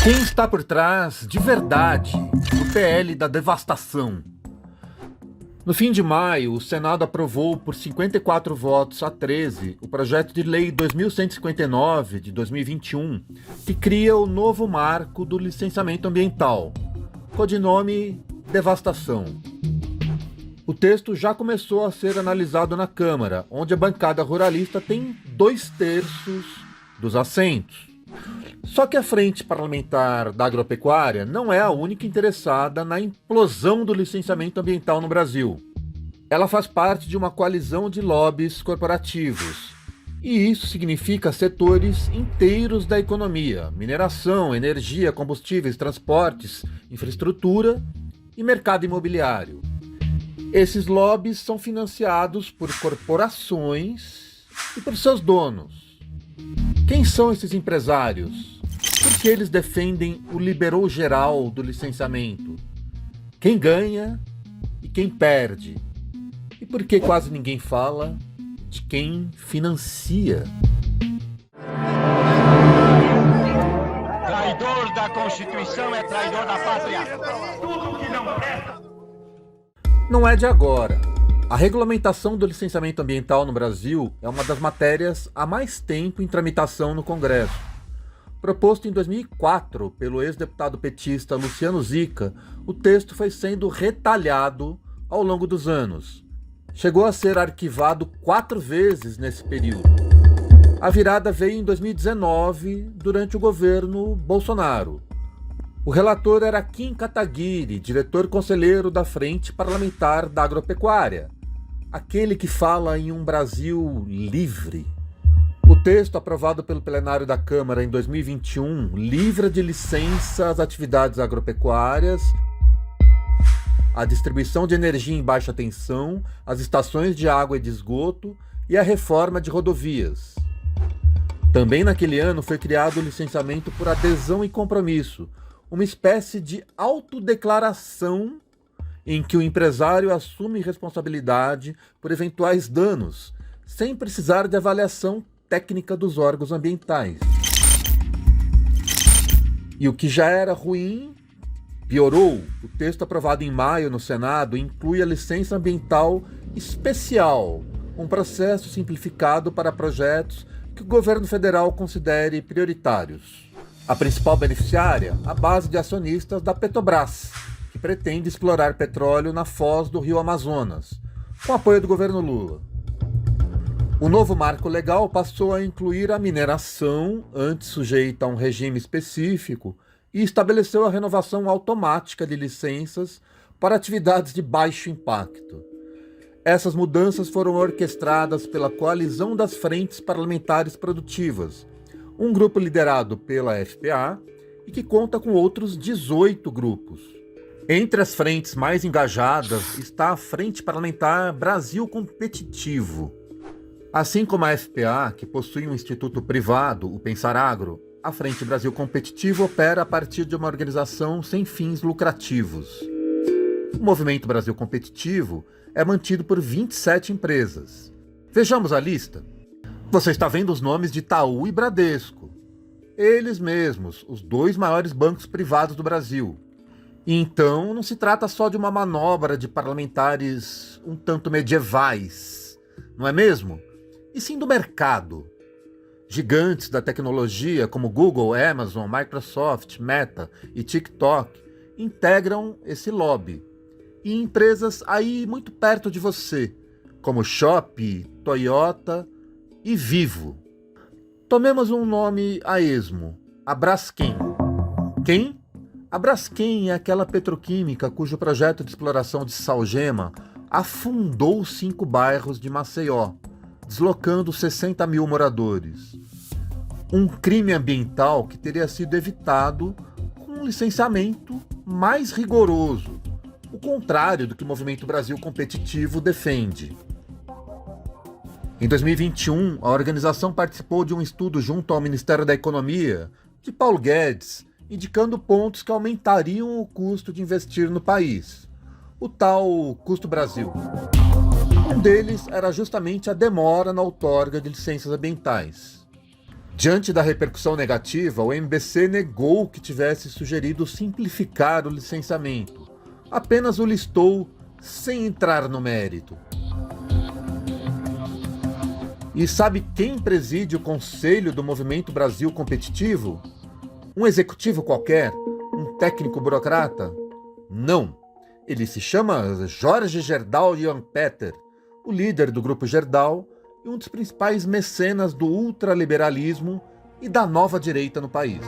Quem está por trás, de verdade, do PL da devastação? No fim de maio, o Senado aprovou por 54 votos a 13 o projeto de lei 2159 de 2021, que cria o novo marco do licenciamento ambiental, codinome devastação. O texto já começou a ser analisado na Câmara, onde a bancada ruralista tem 2/3 dos assentos. Só que a Frente Parlamentar da Agropecuária não é a única interessada na implosão do licenciamento ambiental no Brasil. Ela faz parte de uma coalizão de lobbies corporativos. E isso significa setores inteiros da economia: mineração, energia, combustíveis, transportes, infraestrutura e mercado imobiliário. Esses lobbies são financiados por corporações e por seus donos. Quem são esses empresários? Por que eles defendem o liberou geral do licenciamento? Quem ganha e quem perde? E por que quase ninguém fala de quem financia? Traidor da Constituição é traidor da pátria. Tudo que não presta. Não é de agora. A regulamentação do licenciamento ambiental no Brasil é uma das matérias há mais tempo em tramitação no Congresso. Proposto em 2004 pelo ex-deputado petista Luciano Zica, o texto foi sendo retalhado ao longo dos anos. Chegou a ser arquivado 4 vezes nesse período. A virada veio em 2019, durante o governo Bolsonaro. O relator era Kim Kataguiri, diretor conselheiro da Frente Parlamentar da Agropecuária, aquele que fala em um Brasil livre. O texto aprovado pelo plenário da Câmara em 2021 livra de licença as atividades agropecuárias, a distribuição de energia em baixa tensão, as estações de água e de esgoto e a reforma de rodovias. Também naquele ano foi criado o licenciamento por adesão e compromisso, uma espécie de autodeclaração em que o empresário assume responsabilidade por eventuais danos, sem precisar de avaliação técnica dos órgãos ambientais. E o que já era ruim, piorou. O texto aprovado em maio no Senado inclui a licença ambiental especial, um processo simplificado para projetos que o governo federal considere prioritários. A principal beneficiária, a base de acionistas da Petrobras, que pretende explorar petróleo na foz do rio Amazonas, com apoio do governo Lula. O novo marco legal passou a incluir a mineração, antes sujeita a um regime específico, e estabeleceu a renovação automática de licenças para atividades de baixo impacto. Essas mudanças foram orquestradas pela Coalizão das Frentes Parlamentares Produtivas, um grupo liderado pela FPA e que conta com outros 18 grupos. Entre as frentes mais engajadas está a Frente Parlamentar Brasil Competitivo. Assim como a FPA, que possui um instituto privado, o Pensar Agro, a Frente Brasil Competitivo opera a partir de uma organização sem fins lucrativos. O Movimento Brasil Competitivo é mantido por 27 empresas. Vejamos a lista. Você está vendo os nomes de Itaú e Bradesco. Eles mesmos, os 2 maiores bancos privados do Brasil. E então não se trata só de uma manobra de parlamentares um tanto medievais, não é mesmo? E sim do mercado. Gigantes da tecnologia como Google, Amazon, Microsoft, Meta e TikTok integram esse lobby. E empresas aí muito perto de você, como Shopee, Toyota e Vivo. Tomemos um nome a esmo, a Braskem. Quem? A Braskem é aquela petroquímica cujo projeto de exploração de salgema afundou 5 bairros de Maceió, deslocando 60 mil moradores. Um crime ambiental que teria sido evitado com um licenciamento mais rigoroso, o contrário do que o Movimento Brasil Competitivo defende. Em 2021, a organização participou de um estudo junto ao Ministério da Economia, de Paulo Guedes, indicando pontos que aumentariam o custo de investir no país, o tal custo Brasil. Um deles era justamente a demora na outorga de licenças ambientais. Diante da repercussão negativa, o MBC negou que tivesse sugerido simplificar o licenciamento. Apenas o listou sem entrar no mérito. E sabe quem preside o conselho do Movimento Brasil Competitivo? Um executivo qualquer? Um técnico burocrata? Não. Ele se chama Jorge Gerdau Jan Peter, o líder do Grupo Gerdau e um dos principais mecenas do ultraliberalismo e da nova direita no país.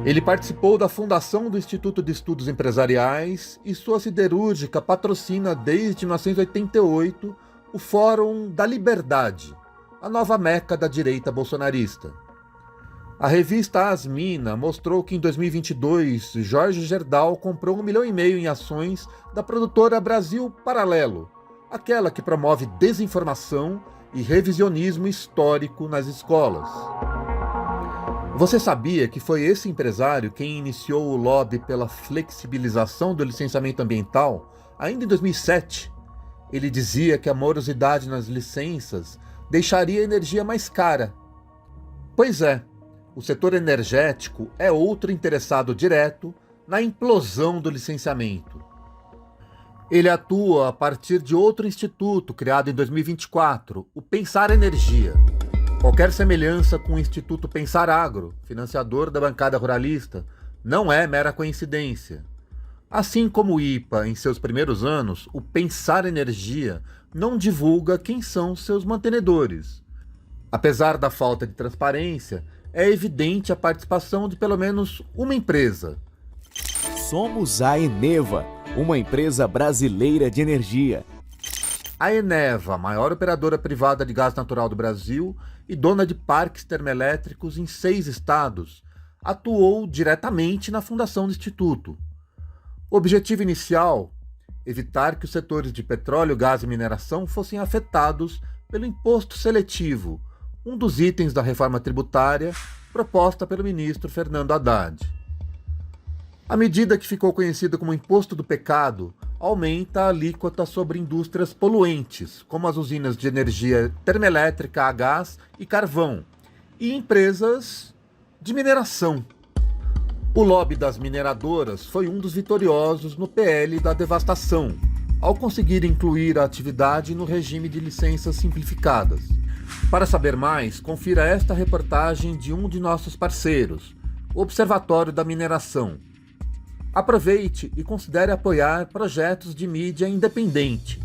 Ele participou da fundação do Instituto de Estudos Empresariais e sua siderúrgica patrocina desde 1988 o Fórum da Liberdade, a nova meca da direita bolsonarista. A revista Asmina mostrou que em 2022 Jorge Gerdau comprou 1,5 milhão em ações da produtora Brasil Paralelo, aquela que promove desinformação e revisionismo histórico nas escolas. Você sabia que foi esse empresário quem iniciou o lobby pela flexibilização do licenciamento ambiental ainda em 2007? Ele dizia que a morosidade nas licenças deixaria a energia mais cara. Pois é, o setor energético é outro interessado direto na implosão do licenciamento. Ele atua a partir de outro instituto criado em 2024, o Pensar Energia. Qualquer semelhança com o Instituto Pensar Agro, financiador da bancada ruralista, não é mera coincidência. Assim como o IPA em seus primeiros anos, o Pensar Energia não divulga quem são seus mantenedores. Apesar da falta de transparência, é evidente a participação de pelo menos uma empresa. Somos a Eneva, uma empresa brasileira de energia. A Eneva, maior operadora privada de gás natural do Brasil e dona de parques termoelétricos em 6 estados, atuou diretamente na fundação do Instituto. O objetivo inicial: evitar que os setores de petróleo, gás e mineração fossem afetados pelo imposto seletivo, um dos itens da reforma tributária proposta pelo ministro Fernando Haddad. A medida, que ficou conhecida como Imposto do Pecado, aumenta a alíquota sobre indústrias poluentes, como as usinas de energia termoelétrica a gás e carvão, e empresas de mineração. O lobby das mineradoras foi um dos vitoriosos no PL da devastação, ao conseguir incluir a atividade no regime de licenças simplificadas. Para saber mais, confira esta reportagem de um de nossos parceiros, o Observatório da Mineração. Aproveite e considere apoiar projetos de mídia independente.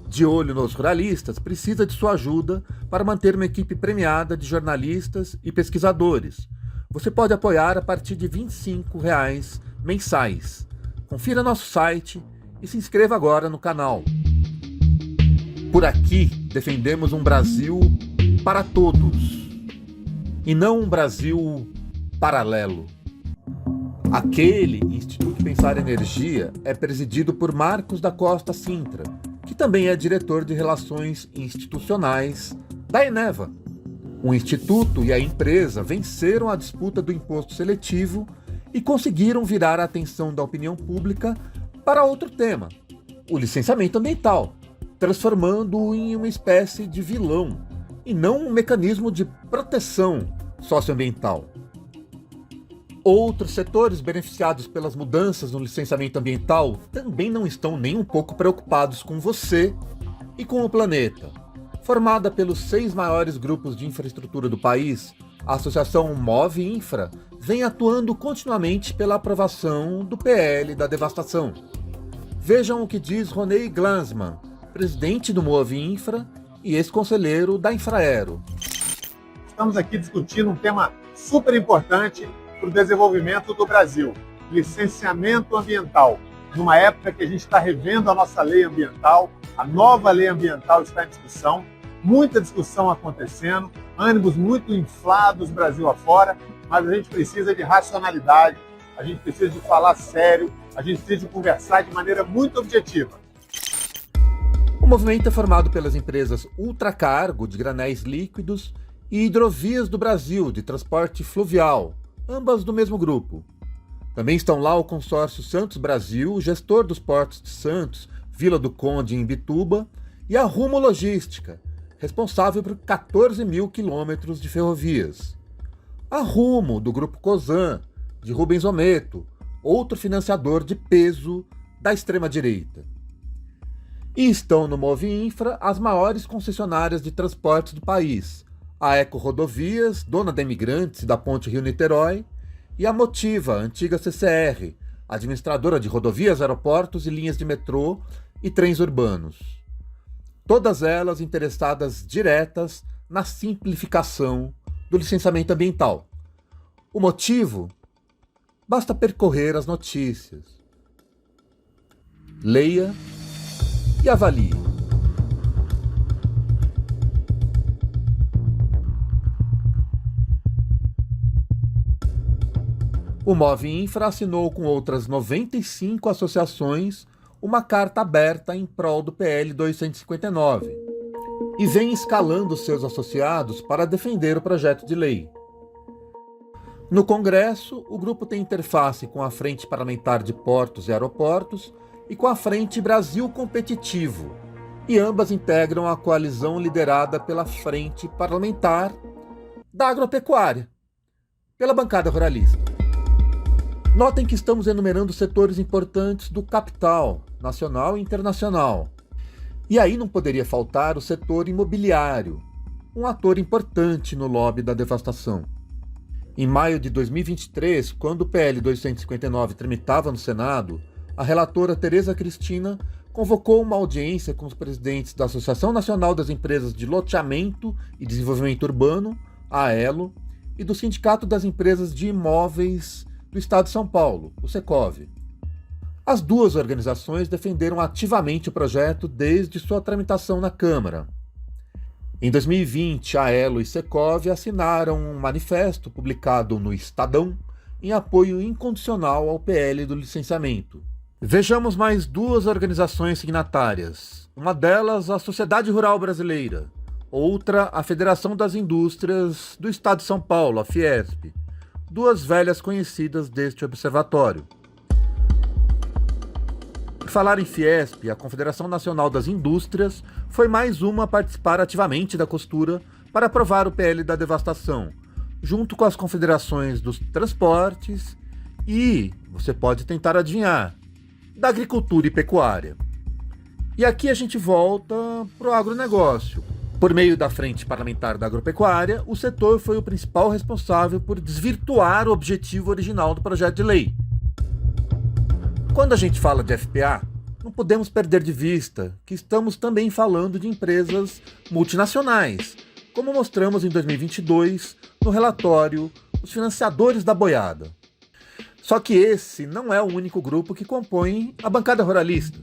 De olho nos ruralistas, precisa de sua ajuda para manter uma equipe premiada de jornalistas e pesquisadores. Você pode apoiar a partir de R$ 25 mensais. Confira nosso site e se inscreva agora no canal. Por aqui, defendemos um Brasil para todos, e não um Brasil paralelo. Aquele Instituto Pensar Energia é presidido por Marcos da Costa Sintra, que também é diretor de Relações Institucionais da Eneva. O Instituto e a empresa venceram a disputa do imposto seletivo e conseguiram virar a atenção da opinião pública para outro tema, o licenciamento ambiental, transformando-o em uma espécie de vilão e não um mecanismo de proteção socioambiental. Outros setores beneficiados pelas mudanças no licenciamento ambiental também não estão nem um pouco preocupados com você e com o planeta. Formada pelos 6 maiores grupos de infraestrutura do país, a Associação Move Infra vem atuando continuamente pela aprovação do PL da devastação. Vejam o que diz Ronei Glansman, presidente do Move Infra e ex-conselheiro da Infraero. Estamos aqui discutindo um tema super importante para o desenvolvimento do Brasil, licenciamento ambiental. Numa época que a gente está revendo a nossa lei ambiental, a nova lei ambiental está em discussão, muita discussão acontecendo, ânimos muito inflados Brasil afora, mas a gente precisa de racionalidade, a gente precisa de falar sério, a gente precisa de conversar de maneira muito objetiva. O movimento é formado pelas empresas Ultracargo, de granéis líquidos, e Hidrovias do Brasil, de transporte fluvial, ambas do mesmo grupo. Também estão lá o consórcio Santos Brasil, gestor dos portos de Santos, Vila do Conde em Imbituba, e a Rumo Logística, responsável por 14 mil quilômetros de ferrovias. A Rumo, do Grupo Cosan, de Rubens Ometo, outro financiador de peso da extrema-direita. E estão no Movinfra as maiores concessionárias de transportes do país, a Eco Rodovias, dona da Imigrantes e da Ponte Rio-Niterói, e a Motiva, antiga CCR, administradora de rodovias, aeroportos e linhas de metrô e trens urbanos. Todas elas interessadas diretas na simplificação do licenciamento ambiental. O motivo? Basta percorrer as notícias. Leia e avalie. O Movinfra assinou com outras 95 associações uma carta aberta em prol do PL 259 e vem escalando seus associados para defender o projeto de lei. No Congresso, o grupo tem interface com a Frente Parlamentar de Portos e Aeroportos e com a Frente Brasil Competitivo, e ambas integram a coalizão liderada pela Frente Parlamentar da Agropecuária, pela bancada ruralista. Notem que estamos enumerando setores importantes do capital, nacional e internacional. E aí não poderia faltar o setor imobiliário, um ator importante no lobby da devastação. Em maio de 2023, quando o PL 259 tramitava no Senado, a relatora Tereza Cristina convocou uma audiência com os presidentes da Associação Nacional das Empresas de Loteamento e Desenvolvimento Urbano, a AELO, e do Sindicato das Empresas de Imóveis do Estado de São Paulo, o Secov. As duas organizações defenderam ativamente o projeto desde sua tramitação na Câmara. Em 2020, a AELO e Secov assinaram um manifesto publicado no Estadão em apoio incondicional ao PL do licenciamento. Vejamos mais duas organizações signatárias. Uma delas, a Sociedade Rural Brasileira. Outra, a Federação das Indústrias do Estado de São Paulo, a Fiesp. Duas velhas conhecidas deste observatório. Por falar em Fiesp, a Confederação Nacional das Indústrias foi mais uma a participar ativamente da costura para aprovar o PL da devastação, junto com as confederações dos transportes e, você pode tentar adivinhar, da agricultura e pecuária. E aqui a gente volta para o agronegócio. Por meio da Frente Parlamentar da Agropecuária, o setor foi o principal responsável por desvirtuar o objetivo original do projeto de lei. Quando a gente fala de FPA, não podemos perder de vista que estamos também falando de empresas multinacionais, como mostramos em 2022 no relatório Os Financiadores da Boiada. Só que esse não é o único grupo que compõe a bancada ruralista.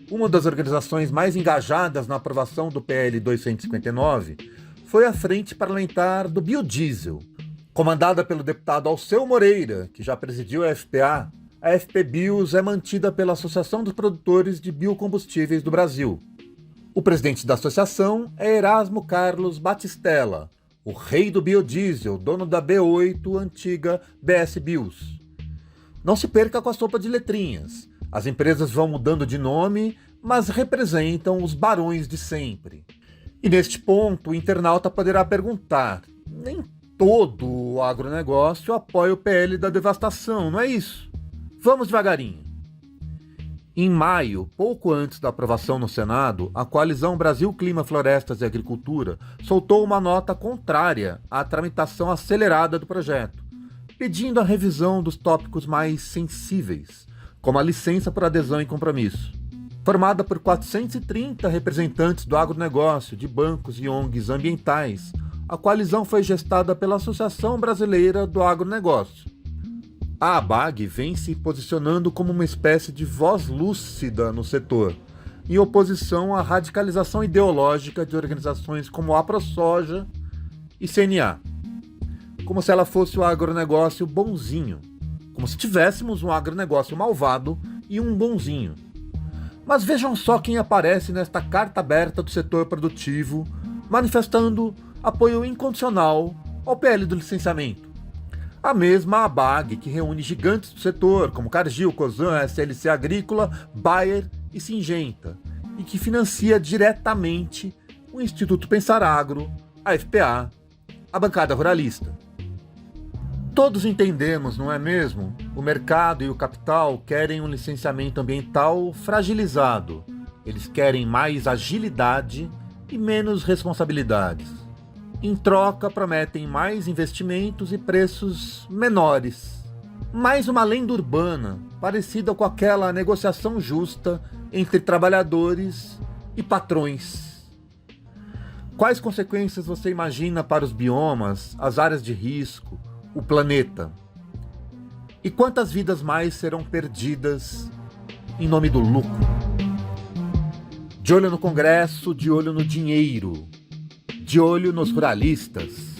Uma das organizações mais engajadas na aprovação do PL 259 foi a Frente Parlamentar do Biodiesel. Comandada pelo deputado Alceu Moreira, que já presidiu a FPA, a FPBios é mantida pela Associação dos Produtores de Biocombustíveis do Brasil. O presidente da associação é Erasmo Carlos Batistella, o rei do biodiesel, dono da B8, antiga BS Bios. Não se perca com a sopa de letrinhas. As empresas vão mudando de nome, mas representam os barões de sempre. E neste ponto, o internauta poderá perguntar: nem todo o agronegócio apoia o PL da devastação, não é isso? Vamos devagarinho. Em maio, pouco antes da aprovação no Senado, a coalizão Brasil Clima, Florestas e Agricultura soltou uma nota contrária à tramitação acelerada do projeto, pedindo a revisão dos tópicos mais sensíveis, como a licença por adesão e compromisso. Formada por 430 representantes do agronegócio, de bancos e ONGs ambientais, a coalizão foi gestada pela Associação Brasileira do Agronegócio. A ABAG vem se posicionando como uma espécie de voz lúcida no setor, em oposição à radicalização ideológica de organizações como a AproSoja e CNA, como se ela fosse o agronegócio bonzinho, como se tivéssemos um agronegócio malvado e um bonzinho. Mas vejam só quem aparece nesta carta aberta do setor produtivo, manifestando apoio incondicional ao PL do licenciamento. A mesma ABAG que reúne gigantes do setor, como Cargill, Cosan, SLC Agrícola, Bayer e Syngenta, e que financia diretamente o Instituto Pensar Agro, a FPA, a bancada ruralista. Todos entendemos, não é mesmo? O mercado e o capital querem um licenciamento ambiental fragilizado. Eles querem mais agilidade e menos responsabilidades. Em troca, prometem mais investimentos e preços menores. Mais uma lenda urbana, parecida com aquela negociação justa entre trabalhadores e patrões. Quais consequências você imagina para os biomas, as áreas de risco, o planeta? E quantas vidas mais serão perdidas em nome do lucro? De olho no Congresso, de olho no dinheiro, de olho nos ruralistas.